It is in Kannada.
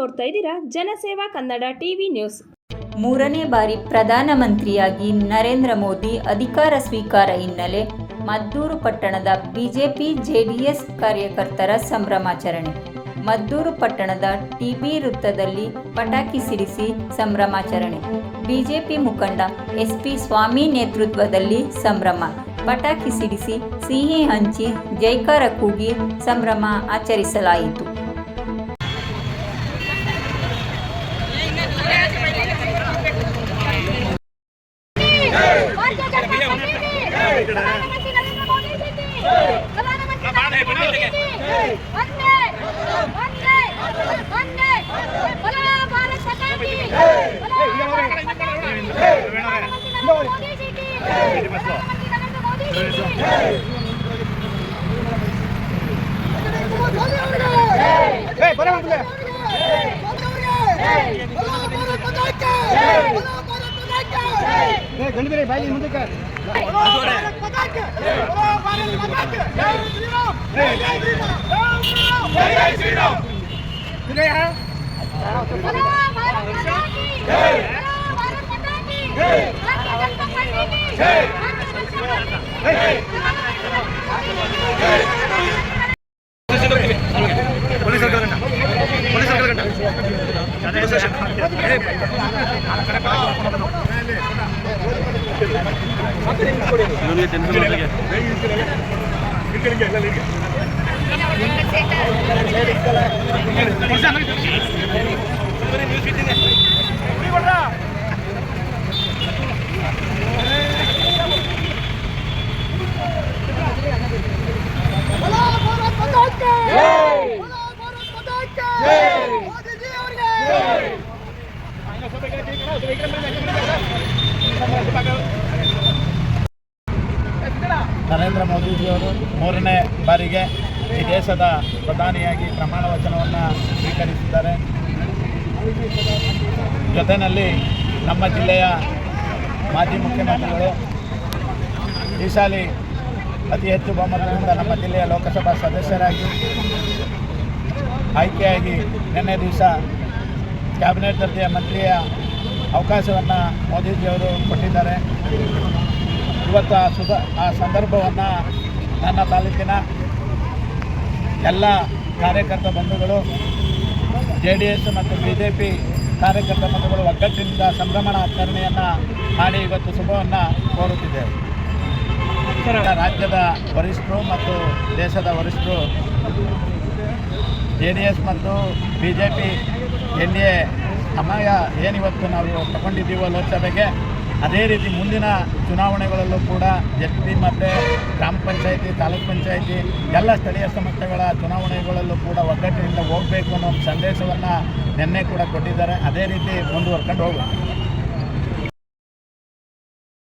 ನೋಡ್ತಾ ಇದ್ದೀರಾ ಜನಸೇವಾ ಕನ್ನಡ ಟಿವಿ ನ್ಯೂಸ್. ಮೂರನೇ ಬಾರಿ ಪ್ರಧಾನಮಂತ್ರಿಯಾಗಿ ನರೇಂದ್ರ ಮೋದಿ ಅಧಿಕಾರ ಸ್ವೀಕಾರ ಹಿನ್ನೆಲೆ ಮದ್ದೂರು ಪಟ್ಟಣದ ಬಿಜೆಪಿ ಜೆಡಿಎಸ್ ಕಾರ್ಯಕರ್ತರ ಸಂಭ್ರಮಾಚರಣೆ. ಮದ್ದೂರು ಪಟ್ಟಣದ ಟಿಬಿ ವೃತ್ತದಲ್ಲಿ ಪಟಾಕಿ ಸಿಡಿಸಿ ಸಂಭ್ರಮಾಚರಣೆ. ಬಿಜೆಪಿ ಮುಖಂಡ ಎಸ್ಪಿ ಸ್ವಾಮಿ ನೇತೃತ್ವದಲ್ಲಿ ಸಂಭ್ರಮ. ಪಟಾಕಿ ಸಿಡಿಸಿ ಸಿಹಿ ಹಂಚಿ ಜೈಕಾರ ಕೂಗಿ ಸಂಭ್ರಮ ಆಚರಿಸಲಾಯಿತು. ಗಣಪತಿ ಬಾಯಿ ಮುಂದಕ್ಕೆ ನರೇಂದ್ರ ಮೋದಿಜಿಯವರು ಮೂರನೇ ಬಾರಿಗೆ ಈ ದೇಶದ ಪ್ರಧಾನಿಯಾಗಿ ಪ್ರಮಾಣ ವಚನವನ್ನು ಸ್ವೀಕರಿಸಿದ್ದಾರೆ. ಜೊತೆಯಲ್ಲಿ ನಮ್ಮ ಜಿಲ್ಲೆಯ ಮಾಜಿ ಮುಖ್ಯಮಂತ್ರಿಗಳು ಈ ಸಾಲಿ ಅತಿ ಹೆಚ್ಚು ಬಹುಮತದಿಂದ ನಮ್ಮ ಜಿಲ್ಲೆಯ ಲೋಕಸಭಾ ಸದಸ್ಯರಾಗಿ ಆಯ್ಕೆಯಾಗಿ ನಿನ್ನೆ ದಿವಸ ಕ್ಯಾಬಿನೆಟ್ ದರ್ಜೆಯ ಮಂತ್ರಿಯ ಅವಕಾಶವನ್ನು ಮೋದಿಜಿಯವರು ಕೊಟ್ಟಿದ್ದಾರೆ. ಇವತ್ತು ಆ ಸಂದರ್ಭವನ್ನು ನನ್ನ ತಾಲೂಕಿನ ಎಲ್ಲ ಕಾರ್ಯಕರ್ತ ಬಂಧುಗಳು, JDS ಮತ್ತು BJP ಕಾರ್ಯಕರ್ತ ಬಂಧುಗಳು ಒಗ್ಗಟ್ಟಿನಿಂದ ಸಂಭ್ರಮಾಚರಣೆಯನ್ನು ಮಾಡಿ ಇವತ್ತು ಶುಭವನ್ನು ಕೋರುತ್ತಿದ್ದೇವೆ. ರಾಜ್ಯದ ವರಿಷ್ಠರು ಮತ್ತು ದೇಶದ ವರಿಷ್ಠರು JDS ಮತ್ತು BJP NDA ಸಮಯ ಏನಿವತ್ತು ನಾವು ತಗೊಂಡಿದ್ದೀವೋ ಲೋಕಸಭೆಗೆ, ಅದೇ ರೀತಿ ಮುಂದಿನ ಚುನಾವಣೆಗಳಲ್ಲೂ ಕೂಡ SP ಮತ್ತು ಗ್ರಾಮ ಪಂಚಾಯಿತಿ, ತಾಲೂಕು ಪಂಚಾಯಿತಿ ಎಲ್ಲ ಸ್ಥಳೀಯ ಸಂಸ್ಥೆಗಳ ಚುನಾವಣೆಗಳಲ್ಲೂ ಕೂಡ ಒಗ್ಗಟ್ಟಿನಿಂದ ಹೋಗಬೇಕು ಅನ್ನೋ ಒಂದು ಸಂದೇಶವನ್ನು ನಿನ್ನೆ ಕೂಡ ಕೊಟ್ಟಿದ್ದಾರೆ. ಅದೇ ರೀತಿ ಮುಂದುವರ್ಕೊಂಡು ಹೋಗಬೇಕು.